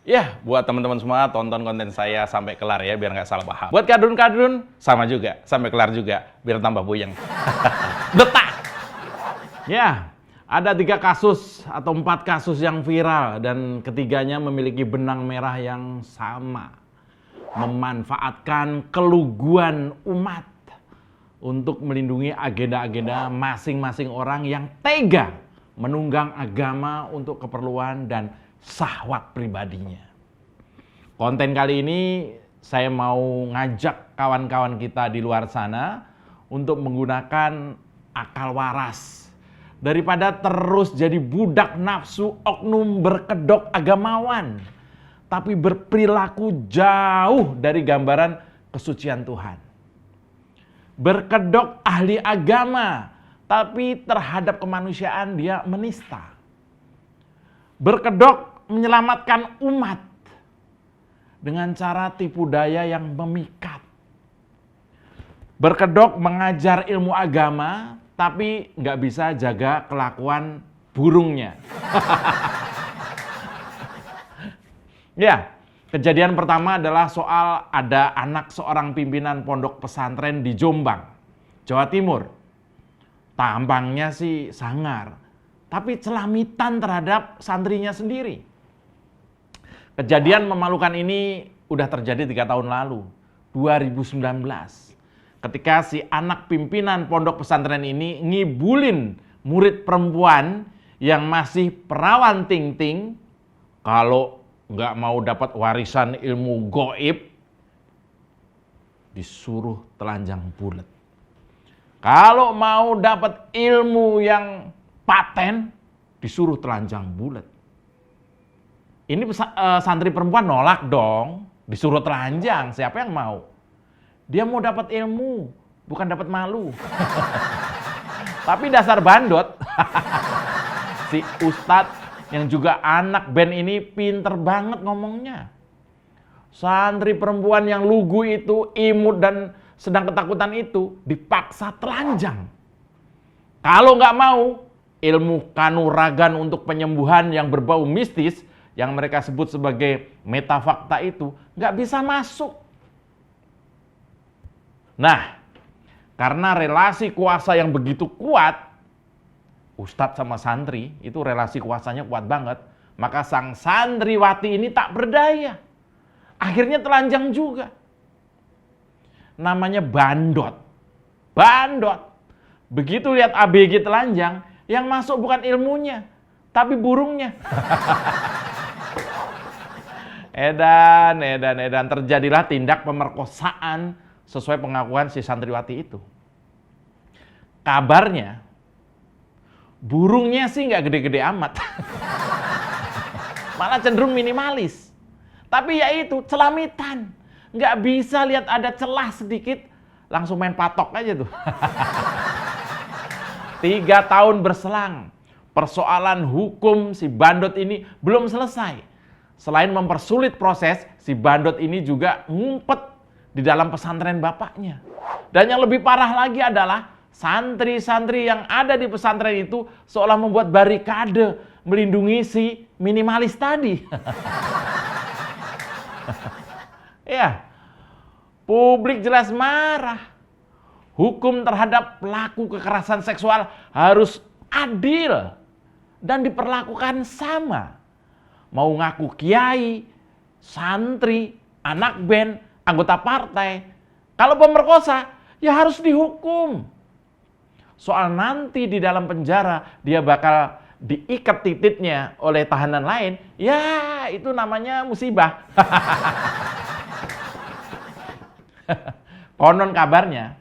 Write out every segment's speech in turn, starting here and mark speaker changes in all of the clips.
Speaker 1: Ya, buat teman-teman semua tonton konten saya sampai kelar ya, biar nggak salah paham. Buat kadrun-kadrun, sama juga, sampai kelar juga, biar tambah puyeng. Detak! Ya, ada 3 kasus atau 4 kasus yang viral dan ketiganya memiliki benang merah yang sama. Memanfaatkan keluguan umat untuk melindungi agenda-agenda masing-masing orang yang tega menunggang agama untuk keperluan dan syahwat pribadinya. Konten kali ini saya mau ngajak kawan-kawan kita di luar sana untuk menggunakan akal waras daripada terus jadi budak nafsu oknum berkedok agamawan, tapi berperilaku jauh dari gambaran kesucian Tuhan. Berkedok ahli agama, tapi terhadap kemanusiaan dia menista. Berkedok menyelamatkan umat dengan cara tipu daya yang memikat. Berkedok mengajar ilmu agama, tapi nggak bisa jaga kelakuan burungnya. Ya, kejadian pertama adalah soal ada anak seorang pimpinan pondok pesantren di Jombang, Jawa Timur. Tampangnya sih sangar, tapi celamitan terhadap santrinya sendiri. Kejadian memalukan ini udah terjadi 3 tahun lalu, 2019. Ketika si anak pimpinan pondok pesantren ini ngibulin murid perempuan yang masih perawan ting-ting, kalau nggak mau dapat warisan ilmu goib, disuruh telanjang bulat. Kalau mau dapat ilmu yang paten, disuruh telanjang bulat. Ini santri perempuan nolak dong, disuruh telanjang, siapa yang mau? Dia mau dapat ilmu, bukan dapat malu. Tapi dasar bandot, si ustadz yang juga anak band ini pinter banget ngomongnya. Santri perempuan yang lugu itu, imut dan sedang ketakutan itu dipaksa telanjang. Kalau nggak mau, ilmu kanuragan untuk penyembuhan yang berbau mistis yang mereka sebut sebagai metafakta itu nggak bisa masuk. Nah, karena relasi kuasa yang begitu kuat, ustadz sama santri itu relasi kuasanya kuat banget, maka sang santriwati ini tak berdaya. Akhirnya telanjang juga. Namanya bandot. Bandot. Begitu lihat ABG telanjang, yang masuk bukan ilmunya, tapi burungnya. Edan. Terjadilah tindak pemerkosaan sesuai pengakuan si santriwati itu. Kabarnya, burungnya sih nggak gede-gede amat. Malah cenderung minimalis. Tapi ya itu, celamitan. Nggak bisa lihat ada celah sedikit, langsung main patok aja tuh. 3 tahun berselang, persoalan hukum si bandot ini belum selesai. Selain mempersulit proses, si bandot ini juga ngumpet di dalam pesantren bapaknya. Dan yang lebih parah lagi adalah santri-santri yang ada di pesantren itu seolah membuat barikade melindungi si minimalis tadi. Ya, publik jelas marah. Hukum terhadap pelaku kekerasan seksual harus adil dan diperlakukan sama. Mau ngaku kiai, santri, anak band, anggota partai, kalau pemerkosa ya harus dihukum. Soal nanti di dalam penjara dia bakal diikat titiknya oleh tahanan lain, ya itu namanya musibah. Konon kabarnya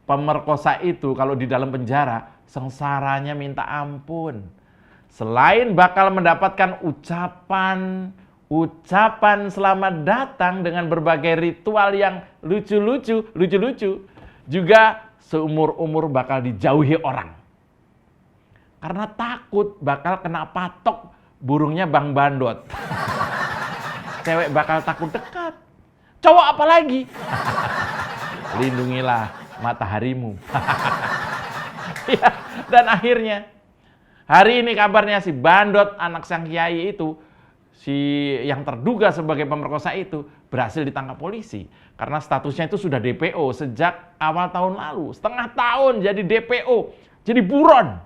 Speaker 1: pemerkosa itu kalau di dalam penjara sengsaranya minta ampun. Selain bakal mendapatkan ucapan selamat datang dengan berbagai ritual yang lucu-lucu, juga seumur-umur bakal dijauhi orang. Karena takut bakal kena patok burungnya Bang Bandot. Cewek bakal takut dekat. Cowok apalagi? Lindungilah mataharimu. Ya, dan akhirnya hari ini kabarnya si bandot anak sang kiai itu si yang terduga sebagai pemerkosa itu berhasil ditangkap polisi. Karena statusnya itu sudah DPO sejak awal tahun lalu. Setengah tahun jadi DPO, jadi buron.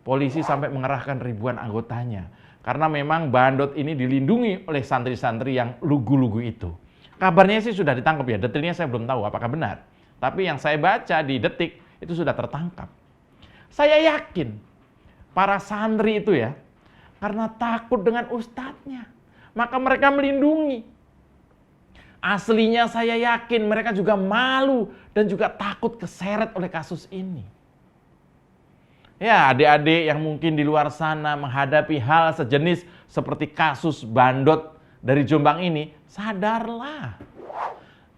Speaker 1: Polisi sampai mengerahkan ribuan anggotanya. Karena memang bandot ini dilindungi oleh santri-santri yang lugu-lugu itu. Kabarnya sih sudah ditangkap ya, detailnya saya belum tahu apakah benar. Tapi yang saya baca di Detik itu sudah tertangkap. Saya yakin para santri itu ya, karena takut dengan ustadznya, maka mereka melindungi. Aslinya saya yakin mereka juga malu dan juga takut keseret oleh kasus ini. Ya, adik-adik yang mungkin di luar sana menghadapi hal sejenis seperti kasus bandot dari Jombang ini, sadarlah.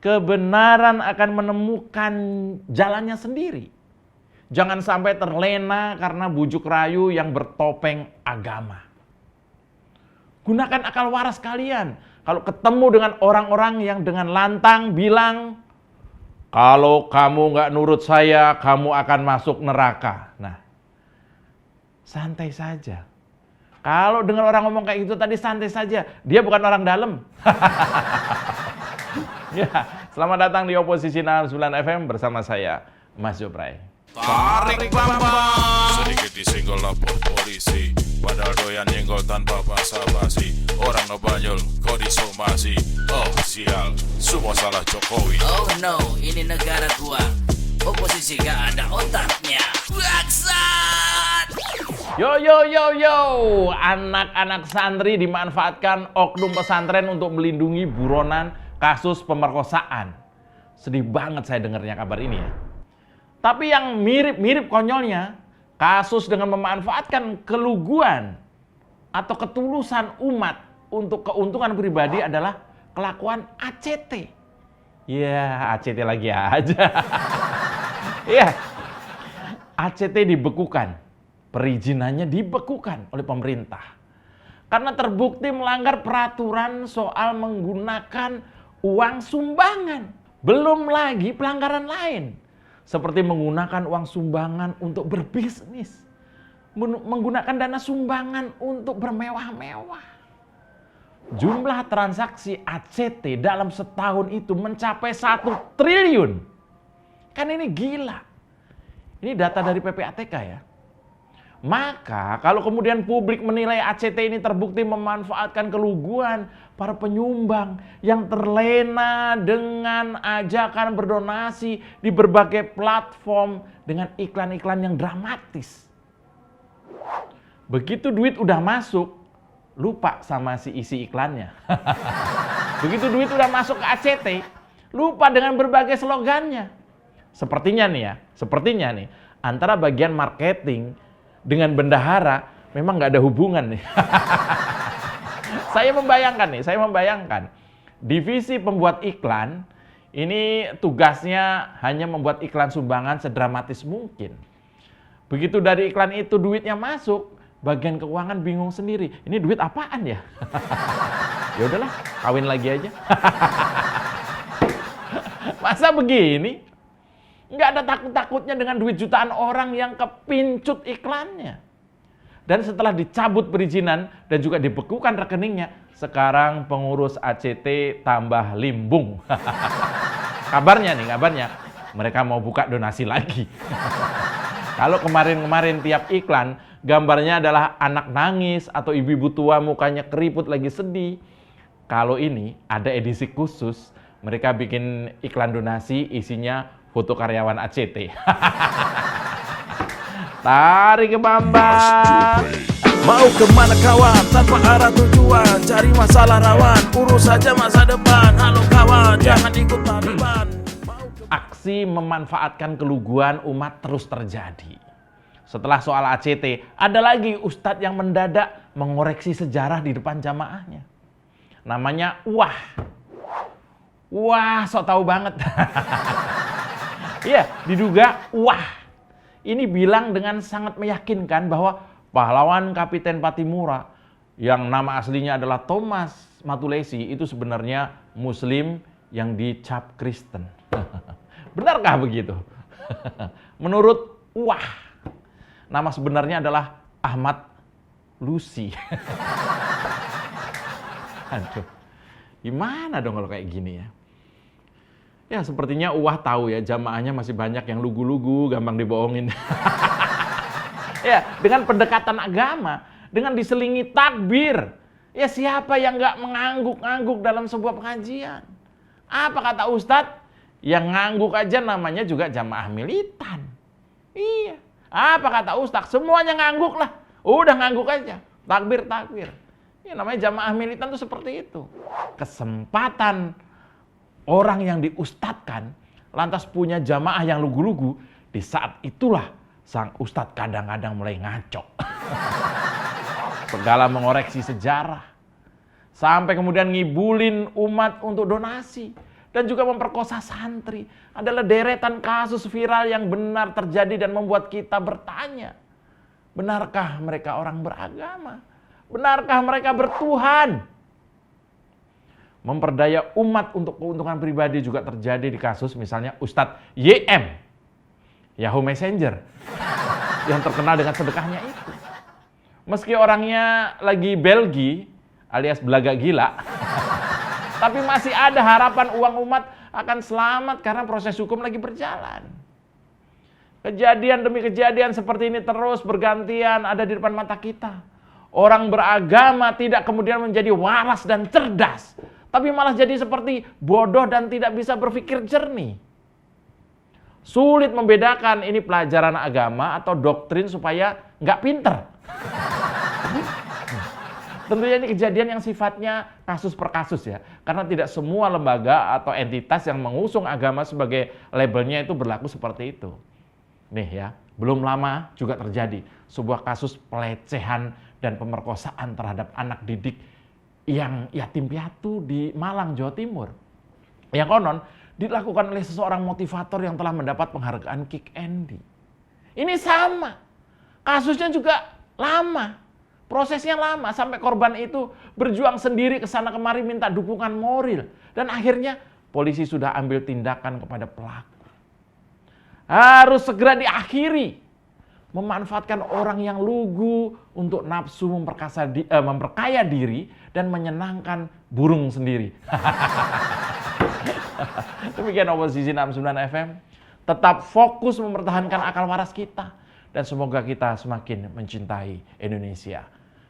Speaker 1: Kebenaran akan menemukan jalannya sendiri. Jangan sampai terlena karena bujuk rayu yang bertopeng agama. Gunakan akal waras kalian. Kalau ketemu dengan orang-orang yang dengan lantang bilang, kalau kamu nggak nurut saya, kamu akan masuk neraka. Nah, santai saja. Kalau dengar orang ngomong kayak gitu tadi, santai saja. Dia bukan orang dalam. Ya, selamat datang di Oposisi 69 FM bersama saya, Mas Jopray.
Speaker 2: Tarik Bambang, sedikit disenggol lapor polisi, padahal doyan nyenggol tanpa basa-basi. Orang ngebanyol, kok disomasi. Oh sial, semua salah Jokowi.
Speaker 3: Oh no, ini negara gua. Oposisi gak ada otaknya. Bangsat!
Speaker 1: Yo, anak-anak santri dimanfaatkan oknum pesantren untuk melindungi buronan kasus pemerkosaan. Sedih banget saya dengarnya kabar ini ya. Tapi yang mirip-mirip konyolnya, kasus dengan memanfaatkan keluguan atau ketulusan umat untuk keuntungan pribadi adalah kelakuan ACT. Ya, ACT lagi aja. Ya, ACT dibekukan, perizinannya dibekukan oleh pemerintah. Karena terbukti melanggar peraturan soal menggunakan uang sumbangan. Belum lagi pelanggaran lain. Seperti menggunakan uang sumbangan untuk berbisnis. Menggunakan dana sumbangan untuk bermewah-mewah. Jumlah transaksi ACT dalam setahun itu mencapai 1 triliun. Kan ini gila. Ini data dari PPATK ya. Maka kalau kemudian publik menilai ACT ini terbukti memanfaatkan keluguan para penyumbang yang terlena dengan ajakan berdonasi di berbagai platform dengan iklan-iklan yang dramatis. Begitu duit udah masuk, lupa sama si isi iklannya. Begitu duit udah masuk ke ACT, lupa dengan berbagai slogannya. Sepertinya nih, antara bagian marketing dengan bendahara memang nggak ada hubungan nih. Saya membayangkan divisi pembuat iklan ini tugasnya hanya membuat iklan sumbangan sedramatis mungkin. Begitu dari iklan itu duitnya masuk, bagian keuangan bingung sendiri. Ini duit apaan ya? Ya udahlah, kawin lagi aja. Masa begini? Nggak ada takut-takutnya dengan duit jutaan orang yang kepincut iklannya. Dan setelah dicabut perizinan dan juga dibekukan rekeningnya, sekarang pengurus ACT tambah limbung. Kabarnya, mereka mau buka donasi lagi. Kalau kemarin tiap iklan, gambarnya adalah anak nangis atau ibu-ibu tua mukanya keriput lagi sedih. Kalau ini ada edisi khusus, mereka bikin iklan donasi isinya foto karyawan ACT. Tarik ke Bambang.
Speaker 2: Mau kemana kawan, tanpa arah tujuan, cari masalah rawan, urus saja masa depan. Halo kawan, jangan ikut Taliban.
Speaker 1: Aksi memanfaatkan keluguan umat terus terjadi. Setelah soal ACT, ada lagi ustadz yang mendadak mengoreksi sejarah di depan jamaahnya. Namanya Wah, sok tahu banget. Iya, diduga ini bilang dengan sangat meyakinkan bahwa pahlawan Kapiten Patimura yang nama aslinya adalah Thomas Matulesi itu sebenarnya Muslim yang dicap Kristen. Benarkah begitu? Menurut nama sebenarnya adalah Ahmad Lusi. Aduh, gimana dong kalau kayak gini ya? Ya sepertinya Uwah tahu ya jamaahnya masih banyak yang lugu-lugu, gampang dibohongin. Ya, dengan pendekatan agama, dengan diselingi takbir, ya siapa yang nggak mengangguk-angguk dalam sebuah pengajian? Apa kata Ustadz? Yang ngangguk aja namanya juga jamaah militan. Iya. Apa kata Ustadz? Semuanya ngangguk lah. Udah ngangguk aja. Takbir. Ya namanya jamaah militan tuh seperti itu. Kesempatan orang yang diustadkan lantas punya jamaah yang lugu-lugu, di saat itulah sang ustadz kadang-kadang mulai ngaco. Segala mengoreksi sejarah. Sampai kemudian ngibulin umat untuk donasi. Dan juga memperkosa santri. Adalah deretan kasus viral yang benar terjadi dan membuat kita bertanya. Benarkah mereka orang beragama? Benarkah mereka bertuhan? Memperdaya umat untuk keuntungan pribadi juga terjadi di kasus misalnya Ustadz YM. Yahoo Messenger. Yang terkenal dengan sedekahnya itu. Meski orangnya lagi belgi alias belaga gila. Tapi masih ada harapan uang umat akan selamat karena proses hukum lagi berjalan. Kejadian demi kejadian seperti ini terus bergantian ada di depan mata kita. Orang beragama tidak kemudian menjadi waras dan cerdas, tapi malah jadi seperti bodoh dan tidak bisa berpikir jernih. Sulit membedakan ini pelajaran agama atau doktrin supaya nggak pinter. Tentunya ini kejadian yang sifatnya kasus per kasus ya. Karena tidak semua lembaga atau entitas yang mengusung agama sebagai labelnya itu berlaku seperti itu. Nih ya, belum lama juga terjadi sebuah kasus pelecehan dan pemerkosaan terhadap anak didik yang yatim piatu di Malang, Jawa Timur. Yang konon dilakukan oleh seseorang motivator yang telah mendapat penghargaan Kick Andy. Ini sama, kasusnya juga lama. Prosesnya lama sampai korban itu berjuang sendiri ke sana kemari minta dukungan moral dan akhirnya polisi sudah ambil tindakan kepada pelaku. Harus segera diakhiri. Memanfaatkan orang yang lugu untuk nafsu memperkaya diri dan menyenangkan burung sendiri. Demikian Oposisi 69 FM. Tetap fokus mempertahankan akal waras kita dan semoga kita semakin mencintai Indonesia.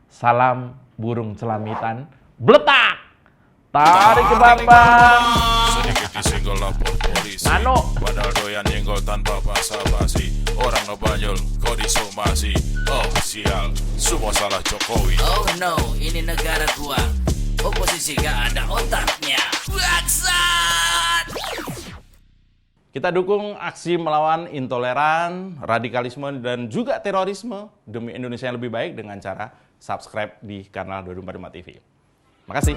Speaker 1: Salam burung celamitan, bletak! Tarik ke Bambang!
Speaker 2: Sedikit disenggol lapor polisi.
Speaker 1: Anu.
Speaker 2: Padahal doyan nyenggol tanpa basa-basi. Orang ngebanyol, kok disomasi. Oh sial, semua salah Jokowi.
Speaker 3: Oh no, ini negara gua. Oposisi gak ada otaknya. Bangsat!
Speaker 1: Kita dukung aksi melawan intoleran, radikalisme, dan juga terorisme demi Indonesia yang lebih baik dengan cara subscribe di kanal 24 TV. Makasih.